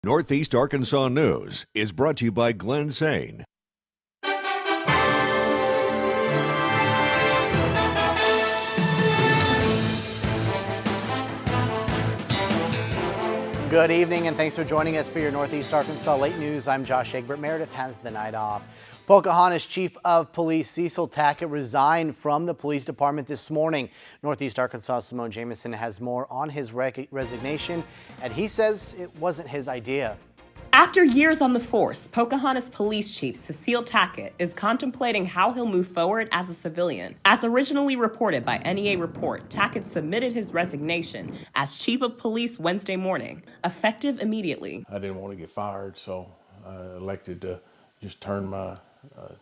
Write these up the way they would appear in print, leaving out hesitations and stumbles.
Northeast Arkansas News is brought to you by Glenn Sain. Good evening and thanks for joining us for your Northeast Arkansas Late News. I'm Josh Egbert. Meredith has the night off. Pocahontas Chief of Police Cecil Tackett resigned from the police department this morning. Northeast Arkansas Simone Jamison has more on his resignation, and he says it wasn't his idea. After years on the force, Pocahontas Police Chief Cecil Tackett is contemplating how he'll move forward as a civilian. As originally reported by NEA Report, Tackett submitted his resignation as Chief of Police Wednesday morning, effective immediately. I didn't want to get fired, so I elected to just turn my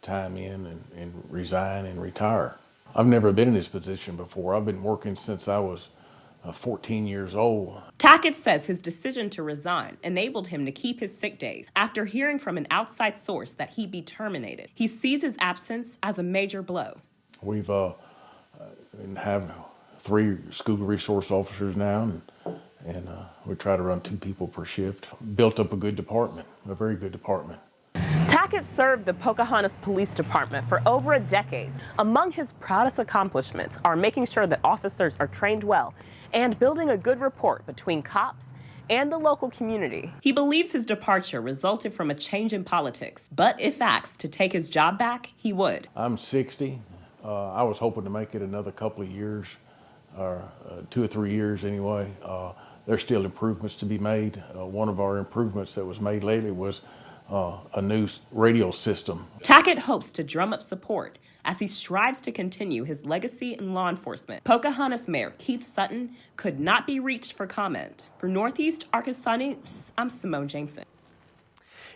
time in and resign and retire. I've never been in this position before. I've been working since I was 14 years old. Tackett says his decision to resign enabled him to keep his sick days after hearing from an outside source that he'd be terminated. He sees his absence as a major blow. We've have 3 school resource officers now, and we try to run 2 people per shift. Built up a good department, a very good department. Tackett served the Pocahontas Police Department for over a decade. Among his proudest accomplishments are making sure that officers are trained well and building a good rapport between cops and the local community. He believes his departure resulted from a change in politics, but if asked to take his job back, he would. I'm 60. I was hoping to make it another couple of years, or 2 or 3 years anyway. There's still improvements to be made. One of our improvements that was made lately was a new radio system. Tackett hopes to drum up support as he strives to continue his legacy in law enforcement. Pocahontas Mayor Keith Sutton could not be reached for comment. For Northeast Arkansas News, I'm Simone Jameson.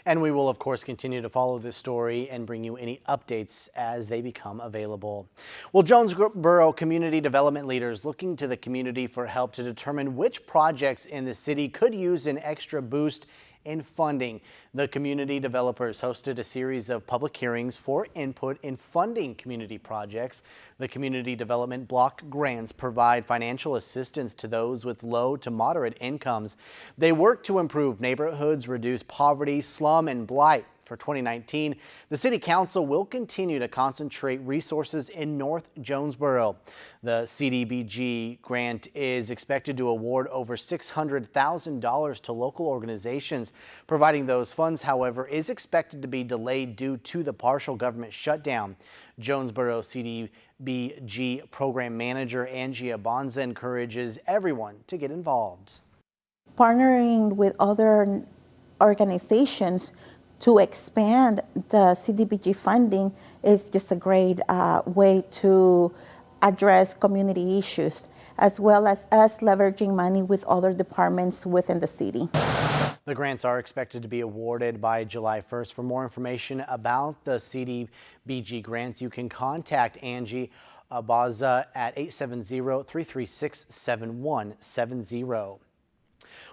And we will, of course, continue to follow this story and bring you any updates as they become available. Well, Jonesboro community development leaders looking to the community for help to determine which projects in the city could use an extra boost in funding. The community developers hosted a series of public hearings for input in funding community projects. The community development block grants provide financial assistance to those with low to moderate incomes. They work to improve neighborhoods, reduce poverty, slum, and blight. For 2019, the City Council will continue to concentrate resources in North Jonesboro. The CDBG grant is expected to award over $600,000 to local organizations. Providing those funds, however, is expected to be delayed due to the partial government shutdown. Jonesboro CDBG Program Manager Angie Bonza encourages everyone to get involved. Partnering with other organizations to expand the CDBG funding is just a great way to address community issues, as well as us leveraging money with other departments within the city. The grants are expected to be awarded by July 1st. For more information about the CDBG grants, you can contact Angie Abaza at 870-336-7170.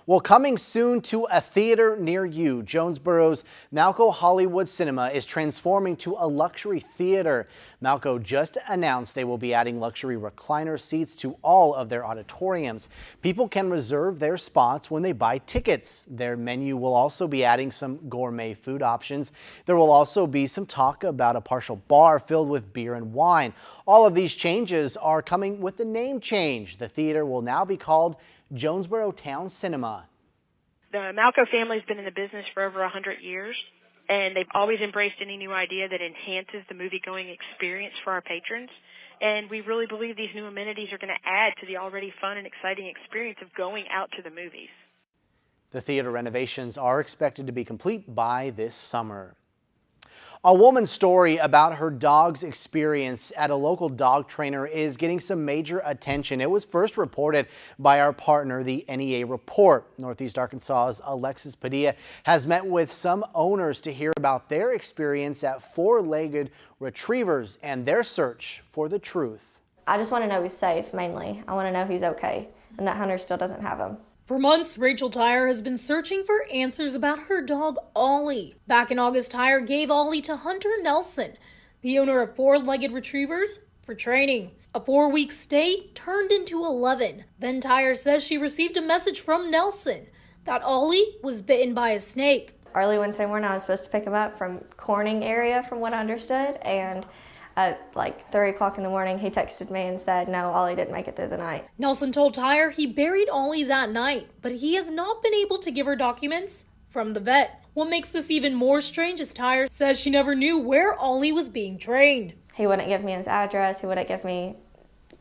Well, coming soon to a theater near you, Jonesboro's Malco Hollywood Cinema is transforming to a luxury theater. Malco just announced they will be adding luxury recliner seats to all of their auditoriums. People can reserve their spots when they buy tickets. Their menu will also be adding some gourmet food options. There will also be some talk about a partial bar filled with beer and wine. All of these changes are coming with the name change. The theater will now be called Jonesboro Town Cinema. The Malco family's been in the business for over 100 years, and they've always embraced any new idea that enhances the movie-going experience for our patrons. And we really believe these new amenities are going to add to the already fun and exciting experience of going out to the movies. The theater renovations are expected to be complete by this summer. A woman's story about her dog's experience at a local dog trainer is getting some major attention. It was first reported by our partner, the NEA Report. Northeast Arkansas's Alexis Padilla has met with some owners to hear about their experience at four-legged retrievers and their search for the truth. I just want to know he's safe, mainly. I want to know he's okay and that Hunter still doesn't have him. For months, Rachel Tyre has been searching for answers about her dog, Ollie. Back in August, Tyre gave Ollie to Hunter Nelson, the owner of four-legged retrievers, for training. A 4-week stay turned into 11. Then Tyre says she received a message from Nelson that Ollie was bitten by a snake. Early Wednesday morning, I was supposed to pick him up from Corning area, from what I understood, and at like 3 o'clock in the morning, he texted me and said, no, Ollie didn't make it through the night. Nelson told Tyre he buried Ollie that night, but he has not been able to give her documents from the vet. What makes this even more strange is Tyre says she never knew where Ollie was being trained. He wouldn't give me his address. He wouldn't give me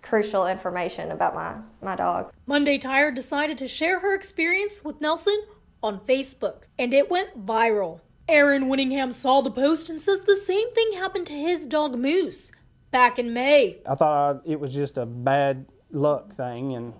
crucial information about my dog. Monday, Tyre decided to share her experience with Nelson on Facebook, and it went viral. Aaron Winningham saw the post and says the same thing happened to his dog Moose back in May. I thought it was just a bad luck thing, and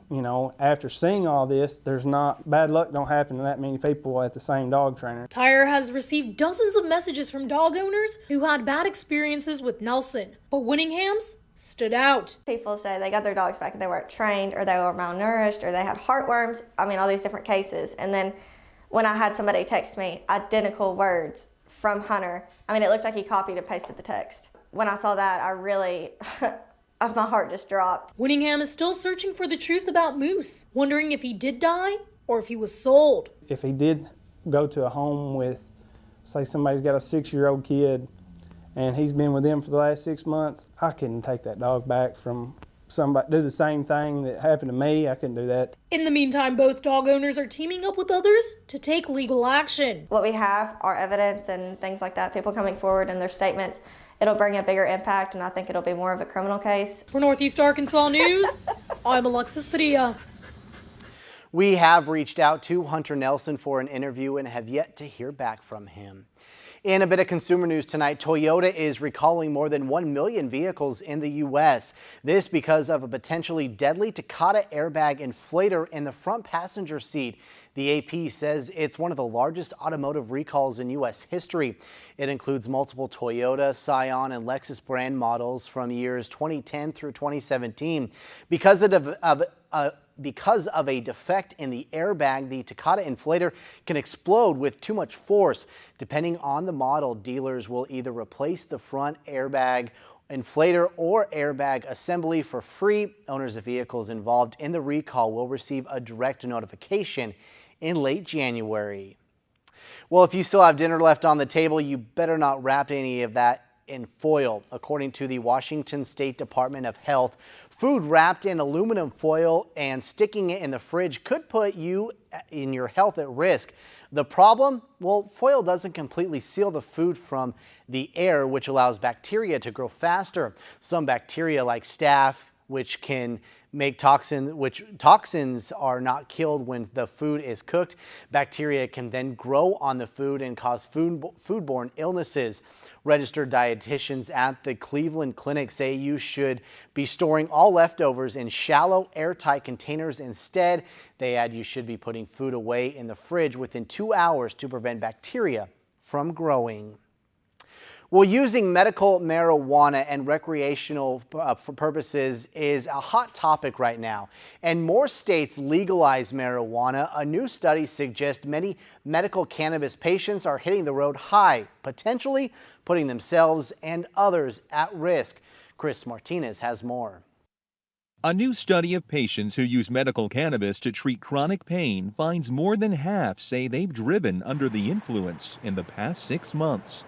after seeing all this, bad luck don't happen to that many people at the same dog trainer. Tyre has received dozens of messages from dog owners who had bad experiences with Nelson, but Winningham's stood out. People say they got their dogs back and they weren't trained, or they were malnourished, or they had heartworms. I mean, all these different cases. And then when I had somebody text me identical words from Hunter, I mean, it looked like he copied and pasted the text. When I saw that, I really, my heart just dropped. Winningham is still searching for the truth about Moose, wondering if he did die or if he was sold. If he did go to a home with, say somebody's got a 6-year-old kid and he's been with them for the last 6 months, I couldn't take that dog back from somebody, do the same thing that happened to me. I couldn't do that. In the meantime, both dog owners are teaming up with others to take legal action. What we have are evidence and things like that, people coming forward in their statements. It'll bring a bigger impact, and I think it'll be more of a criminal case. For Northeast Arkansas News, I'm Alexis Padilla. We have reached out to Hunter Nelson for an interview and have yet to hear back from him. In a bit of consumer news tonight, Toyota is recalling more than 1 million vehicles in the U.S. This because of a potentially deadly Takata airbag inflator in the front passenger seat. The AP says it's one of the largest automotive recalls in U.S. history. It includes multiple Toyota, Scion, and Lexus brand models from years 2010 through 2017. Because of a defect in the airbag, the Takata inflator can explode with too much force. Depending on the model, dealers will either replace the front airbag inflator or airbag assembly for free. Owners of vehicles involved in the recall will receive a direct notification in late January. Well, if you still have dinner left on the table, you better not wrap any of that in foil. According to the Washington State Department of Health, food wrapped in aluminum foil and sticking it in the fridge could put you and your health at risk. The problem? Well, foil doesn't completely seal the food from the air, which allows bacteria to grow faster. Some bacteria like staph, which can make toxins are not killed when the food is cooked. Bacteria can then grow on the food and cause foodborne illnesses. Registered dietitians at the Cleveland Clinic say you should be storing all leftovers in shallow, airtight containers instead. They add you should be putting food away in the fridge within 2 hours to prevent bacteria from growing. Well, using medical marijuana and recreational purposes is a hot topic right now, and more states legalize marijuana. A new study suggests many medical cannabis patients are hitting the road high, potentially putting themselves and others at risk. Chris Martinez has more. A new study of patients who use medical cannabis to treat chronic pain finds more than half say they've driven under the influence in the past 6 months.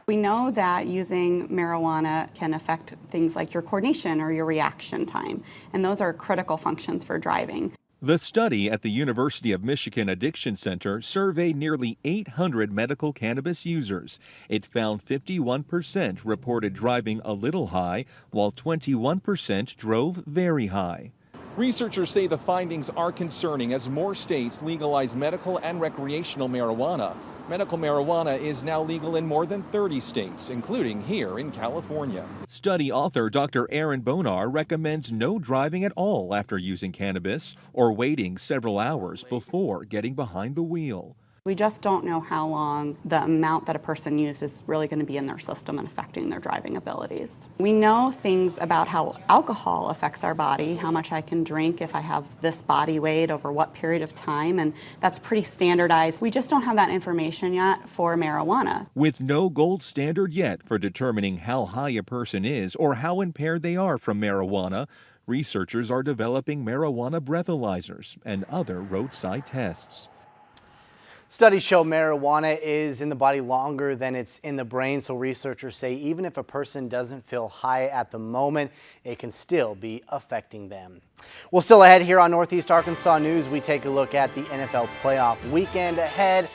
We know that using marijuana can affect things like your coordination or your reaction time, and those are critical functions for driving. The study at the University of Michigan Addiction Center surveyed nearly 800 medical cannabis users. It found 51% reported driving a little high, while 21% drove very high. Researchers say the findings are concerning as more states legalize medical and recreational marijuana. Medical marijuana is now legal in more than 30 states, including here in California. Study author Dr. Aaron Bonar recommends no driving at all after using cannabis or waiting several hours before getting behind the wheel. We just don't know how long the amount that a person used is really going to be in their system and affecting their driving abilities. We know things about how alcohol affects our body, how much I can drink if I have this body weight over what period of time, and that's pretty standardized. We just don't have that information yet for marijuana. With no gold standard yet for determining how high a person is or how impaired they are from marijuana, researchers are developing marijuana breathalyzers and other roadside tests. Studies show marijuana is in the body longer than it's in the brain, so researchers say even if a person doesn't feel high at the moment, it can still be affecting them. Well, still ahead here on Northeast Arkansas News, we take a look at the NFL playoff weekend ahead.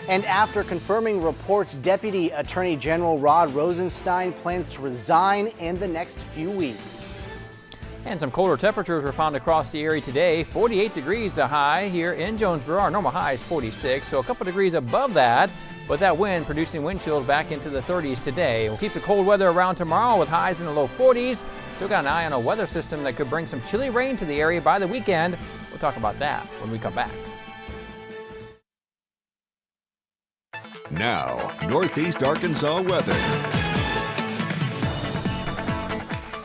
And after confirming reports, Deputy Attorney General Rod Rosenstein plans to resign in the next few weeks. And some colder temperatures were found across the area today. 48 degrees a high here in Jonesboro. Our normal high is 46, so a couple degrees above that. But that wind producing wind chills back into the 30s today. We'll keep the cold weather around tomorrow with highs in the low 40s. Still got an eye on a weather system that could bring some chilly rain to the area by the weekend. We'll talk about that when we come back. Now, Northeast Arkansas weather.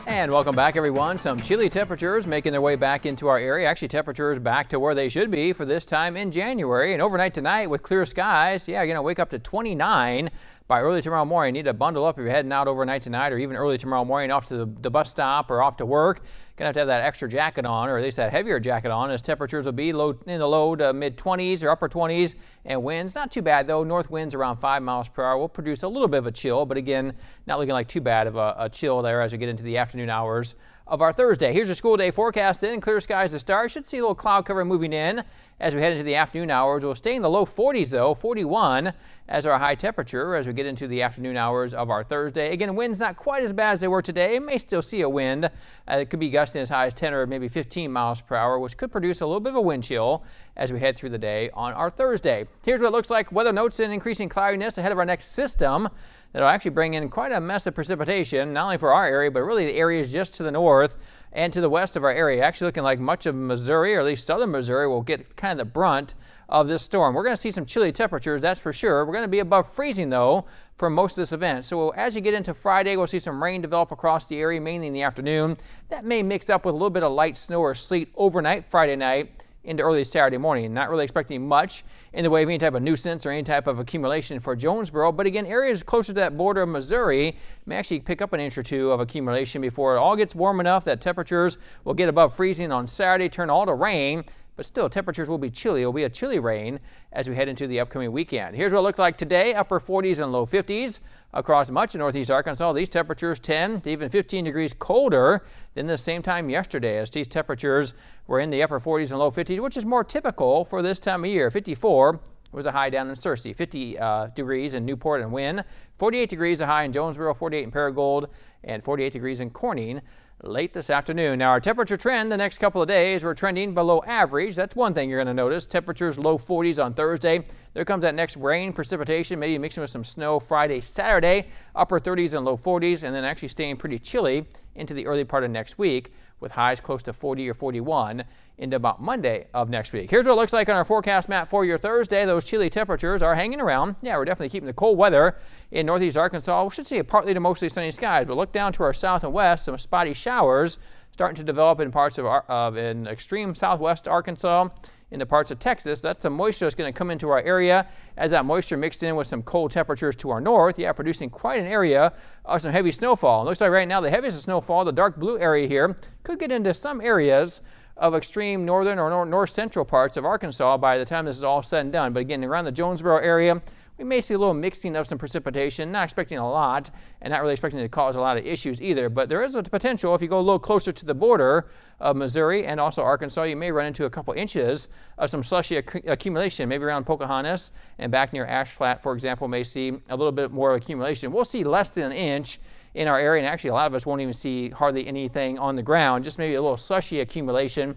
And welcome back, everyone. Some chilly temperatures making their way back into our area. Actually, temperatures back to where they should be for this time in January. And overnight tonight with clear skies, yeah, you're going to wake up to 29 by early tomorrow morning. You need to bundle up if you're heading out overnight tonight or even early tomorrow morning off to the bus stop or off to work. Going to have that extra jacket on, or at least that heavier jacket on, as temperatures will be in the low to mid 20s or upper 20s, and winds not too bad though. North winds around 5 miles per hour will produce a little bit of a chill, but again, not looking like too bad of a chill there as we get into the afternoon hours of our Thursday. Here's your school day forecast in. Clear skies to start. Should see a little cloud cover moving in as we head into the afternoon hours. We'll stay in the low 40s though, 41 as our high temperature as we get into the afternoon hours of our Thursday. Again, winds not quite as bad as they were today. May still see a wind. It could be gusting as high as 10 or maybe 15 miles per hour, which could produce a little bit of a wind chill as we head through the day on our Thursday. Here's what it looks like. Weather notes an increasing cloudiness ahead of our next system that'll actually bring in quite a mess of precipitation, not only for our area, but really the areas just to the north and to the west of our area. Actually looking like much of Missouri, or at least southern Missouri, will get kind of the brunt of this storm. We're going to see some chilly temperatures, that's for sure. We're going to be above freezing, though, for most of this event. So as you get into Friday, we'll see some rain develop across the area, mainly in the afternoon. That may mix up with a little bit of light snow or sleet overnight Friday night into early Saturday morning. Not really expecting much in the way of any type of nuisance or any type of accumulation for Jonesboro. But again, areas closer to that border of Missouri may actually pick up an inch or two of accumulation before it all gets warm enough that temperatures will get above freezing on Saturday, turn all to rain. But still, temperatures will be chilly. It will be a chilly rain as we head into the upcoming weekend. Here's what it looks like today, upper 40s and low 50s across much of northeast Arkansas. These temperatures 10 to even 15 degrees colder than the same time yesterday, as these temperatures were in the upper 40s and low 50s, which is more typical for this time of year. 54 was a high down in Searcy, 50 degrees in Newport and Wynne, 48 degrees a high in Jonesboro, 48 in Paragould, and 48 degrees in Corning late this afternoon. Now, our temperature trend the next couple of days, we're trending below average. That's one thing you're going to notice. Temperatures low 40s on Thursday. There comes that next rain, precipitation, maybe mixing with some snow Friday, Saturday, upper 30s and low 40s, and then actually staying pretty chilly into the early part of next week with highs close to 40 or 41 into about Monday of next week. Here's what it looks like on our forecast map for your Thursday. Those chilly temperatures are hanging around. Yeah, we're definitely keeping the cold weather in northeast Arkansas. We should see a partly to mostly sunny skies, but look down to our south and west, some spotty showers starting to develop in parts of in extreme southwest Arkansas, in the parts of Texas. That's the moisture that's going to come into our area as that moisture mixed in with some cold temperatures to our north, yeah, producing quite an area of some heavy snowfall. It looks like right now the heaviest snowfall, the dark blue area here, could get into some areas of extreme northern or north central parts of Arkansas by the time this is all said and done. But again, around the Jonesboro area, we may see a little mixing of some precipitation, not expecting a lot and not really expecting it to cause a lot of issues either. But there is a potential, if you go a little closer to the border of Missouri and also Arkansas, you may run into a couple inches of some slushy accumulation, maybe around Pocahontas and back near Ash Flat, for example, may see a little bit more accumulation. We'll see less than an inch in our area, and actually a lot of us won't even see hardly anything on the ground, just maybe a little slushy accumulation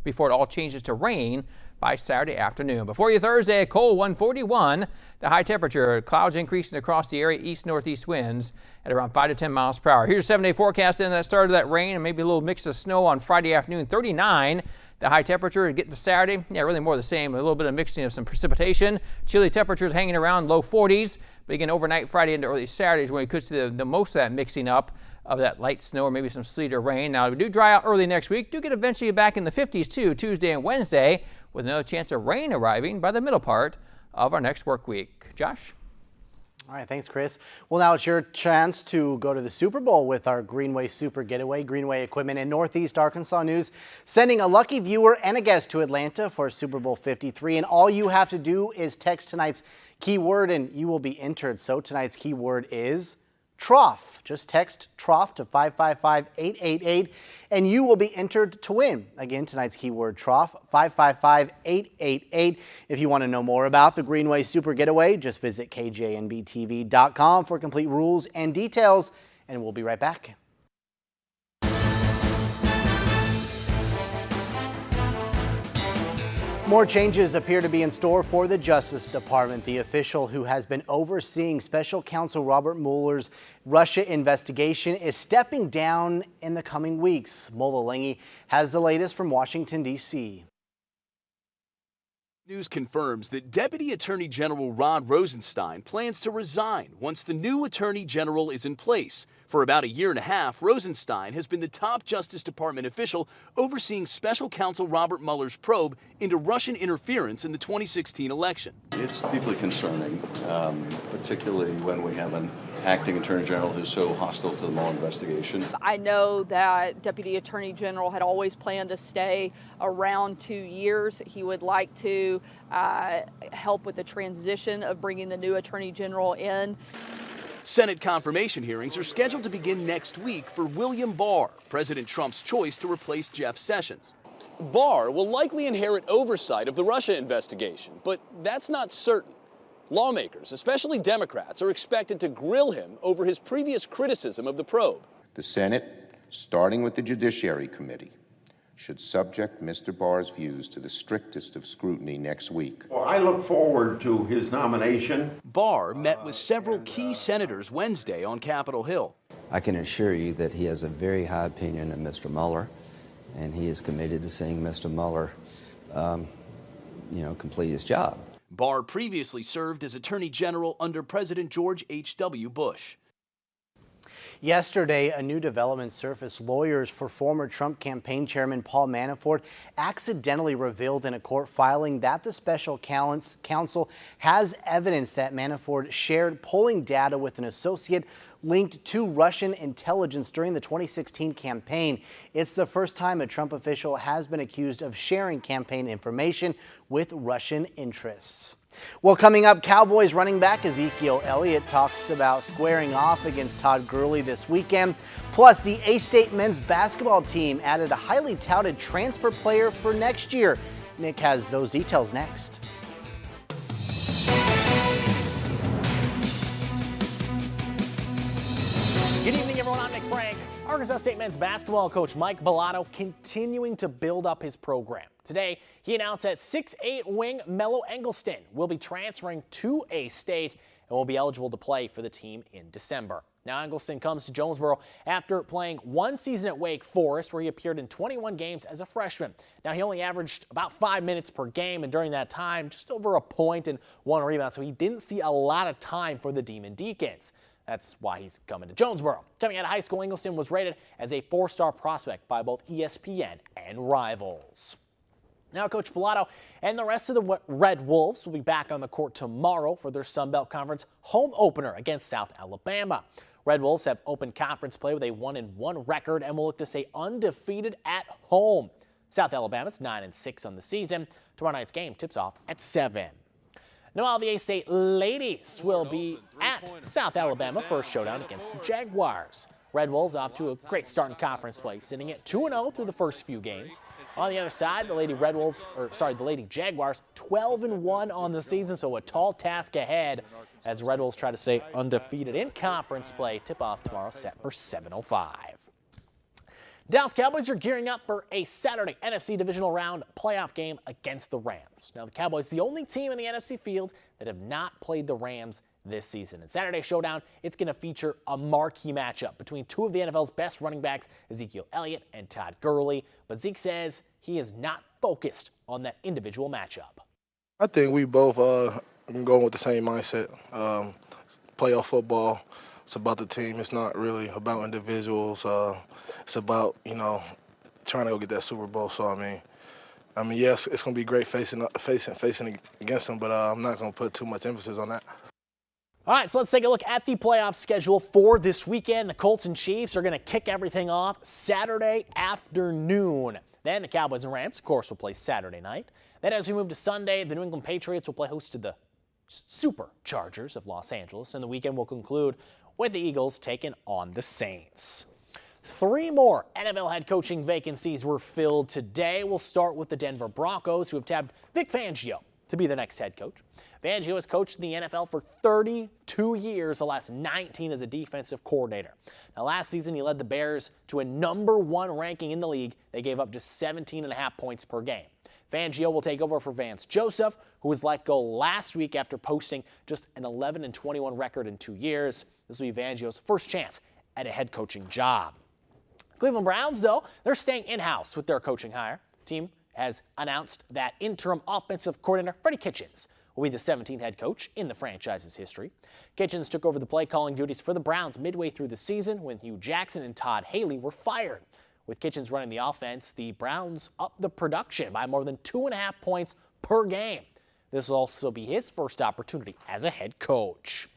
before it all changes to rain by Saturday afternoon. Before you Thursday, a cold 141. The high temperature, clouds increasing across the area, east-northeast winds at around 5 to 10 miles per hour. Here's your 7-day forecast in that started that rain and maybe a little mix of snow on Friday afternoon, 39. The high temperature getting to Saturday, yeah, really more the same, a little bit of mixing of some precipitation. Chilly temperatures hanging around low 40s. But again, overnight Friday into early Saturday is when we could see the most of that mixing up of that light snow or maybe some sleet or rain. Now, we do dry out early next week. Do get eventually back in the 50s too, Tuesday and Wednesday, with another chance of rain arriving by the middle part of our next work week. Josh? All right, thanks, Chris. Well, now it's your chance to go to the Super Bowl with our Greenway Super Getaway. Greenway Equipment in Northeast Arkansas News sending a lucky viewer and a guest to Atlanta for Super Bowl 53. And all you have to do is text tonight's keyword and you will be entered. So tonight's keyword is trough. Just text trough to 555-888 and you will be entered to win. Again, tonight's keyword trough, 555-888. If you want to know more about the Greenway Super Getaway, just visit KJNBTV.com for complete rules and details, and we'll be right back. More changes appear to be in store for the Justice Department. The official who has been overseeing Special Counsel Robert Mueller's Russia investigation is stepping down in the coming weeks. Mola Lengi has the latest from Washington, D.C. News confirms that Deputy Attorney General Rod Rosenstein plans to resign once the new Attorney General is in place. For about a year and a half, Rosenstein has been the top Justice Department official overseeing Special Counsel Robert Mueller's probe into Russian interference in the 2016 election. It's deeply concerning, particularly when we have an acting Attorney General who's so hostile to the Mueller investigation. I know that Deputy Attorney General had always planned to stay around 2 years. He would like to help with the transition of bringing the new Attorney General in. Senate confirmation hearings are scheduled to begin next week for William Barr, President Trump's choice to replace Jeff Sessions. Barr will likely inherit oversight of the Russia investigation, but that's not certain. Lawmakers, especially Democrats, are expected to grill him over his previous criticism of the probe. The Senate, starting with the Judiciary Committee, should subject Mr. Barr's views to the strictest of scrutiny next week. Well, I look forward to his nomination. Barr met with several key senators Wednesday on Capitol Hill. I can assure you that he has a very high opinion of Mr. Mueller, and he is committed to seeing Mr. Mueller, complete his job. Barr previously served as Attorney General under President George H.W. Bush. Yesterday, a new development surfaced. Lawyers for former Trump campaign chairman Paul Manafort accidentally revealed in a court filing that the special counsel has evidence that Manafort shared polling data with an associate linked to Russian intelligence during the 2016 campaign. It's the first time a Trump official has been accused of sharing campaign information with Russian interests. Well, coming up, Cowboys running back Ezekiel Elliott talks about squaring off against Todd Gurley this weekend. Plus, the A-State men's basketball team added a highly touted transfer player for next year. Nick has those details next. Good evening, everyone. I'm Nick Frank. Arkansas State men's basketball coach Mike Bellato continuing to build up his program. Today, he announced that 6'8" wing Mello Engelston will be transferring to A-State and will be eligible to play for the team in December. Now, Engelston comes to Jonesboro after playing one season at Wake Forest, where he appeared in 21 games as a freshman. Now, he only averaged about 5 minutes per game, and during that time, just over a point and 1 rebound, so he didn't see a lot of time for the Demon Deacons. That's why he's coming to Jonesboro. Coming out of high school, Engelston was rated as a 4-star prospect by both ESPN and Rivals. Now, Coach Bellato and the rest of the Red Wolves will be back on the court tomorrow for their Sun Belt Conference home opener against South Alabama. Red Wolves have opened conference play with a 1-1 record and will look to stay undefeated at home. South Alabama's 9-6 on the season. Tomorrow night's game tips off at 7. Now, the A-State ladies will be at South Alabama for a showdown against the Jaguars. Red Wolves off to a great start in conference play, sitting at 2-0 through the first few games. On the other side, the Lady Jaguars 12-1 on the season, so a tall task ahead as the Red Wolves try to stay undefeated in conference play. Tip-off tomorrow set for 7:05. Dallas Cowboys are gearing up for a Saturday NFC Divisional Round playoff game against the Rams. Now, the Cowboys the only team in the NFC field that have not played the Rams this season. In Saturday's showdown, it's going to feature a marquee matchup between two of the NFL's best running backs, Ezekiel Elliott and Todd Gurley. But Zeke says he is not focused on that individual matchup. I think we both going with the same mindset. Playoff football, it's about the team. It's not really about individuals. It's about, trying to go get that Super Bowl. So, I mean, yes, it's going to be great facing against them, but I'm not going to put too much emphasis on that. All right, so let's take a look at the playoff schedule for this weekend. The Colts and Chiefs are going to kick everything off Saturday afternoon. Then the Cowboys and Rams, of course, will play Saturday night. Then as we move to Sunday, the New England Patriots will play host to the Superchargers of Los Angeles. And the weekend will conclude with the Eagles taking on the Saints. 3 more NFL head coaching vacancies were filled today. We'll start with the Denver Broncos, who have tabbed Vic Fangio to be the next head coach. Fangio has coached in the NFL for 32 years, the last 19 as a defensive coordinator. Now, last season, he led the Bears to a #1 ranking in the league. They gave up just 17.5 points per game. Fangio will take over for Vance Joseph, who was let go last week after posting just an 11-21 record in 2 years. This will be Fangio's first chance at a head coaching job. Cleveland Browns, though, they're staying in-house with their coaching hire. The team has announced that interim offensive coordinator Freddie Kitchens will be the 17th head coach in the franchise's history. Kitchens took over the play-calling duties for the Browns midway through the season when Hugh Jackson and Todd Haley were fired. With Kitchens running the offense, the Browns upped the production by more than 2.5 points per game. This will also be his first opportunity as a head coach.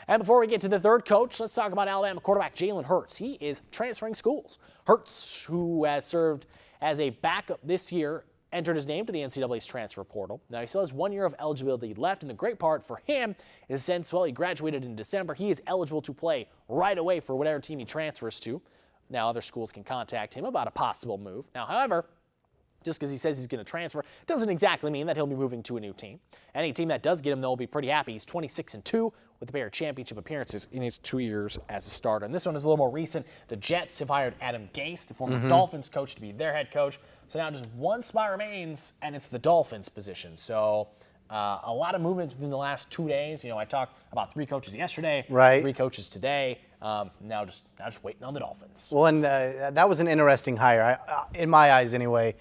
And before we get to the third coach, let's talk about Alabama quarterback Jalen Hurts. He is transferring schools. Hurts, who has served as a backup this year, entered his name to the NCAA's transfer portal. Now, he still has 1 year of eligibility left, and the great part for him is since, well, he graduated in December, he is eligible to play right away for whatever team he transfers to. Now, other schools can contact him about a possible move. Now, however, just because he says he's going to transfer doesn't exactly mean that he'll be moving to a new team. Any team that does get him, though, will be pretty happy. He's 26-2 with the Bear Championship appearances in his 2 years as a starter. And this one is a little more recent. The Jets have hired Adam Gase, the former Dolphins coach, to be their head coach. So now just one spot remains, and it's the Dolphins position. So a lot of movement within the last 2 days. You know, I talked about 3 coaches yesterday, 3 coaches today. Now just waiting on the Dolphins. Well, and that was an interesting hire, in my eyes anyway,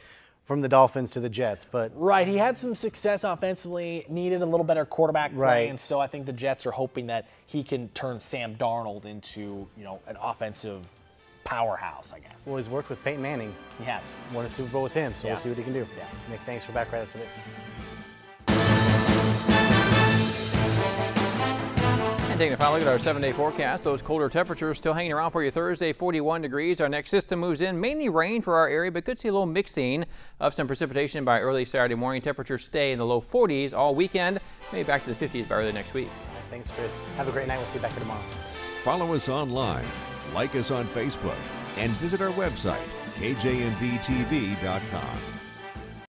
from the Dolphins to the Jets. But right, he had some success offensively, needed a little better quarterback play, and so I think the Jets are hoping that he can turn Sam Darnold into, you know, an offensive powerhouse, I guess. Well, he's worked with Peyton Manning. He has. Won a Super Bowl with him, so Yeah. we'll see what he can do. Yeah. Nick, thanks for back right after this. And taking a final look at our 7-day forecast, those colder temperatures still hanging around for you Thursday, 41 degrees. Our next system moves in, mainly rain for our area, but could see a little mixing of some precipitation by early Saturday morning. Temperatures stay in the low 40s all weekend, maybe back to the 50s by early next week. Thanks, Chris. Have a great night. We'll see you back here tomorrow. Follow us online, like us on Facebook, and visit our website, kjnbtv.com.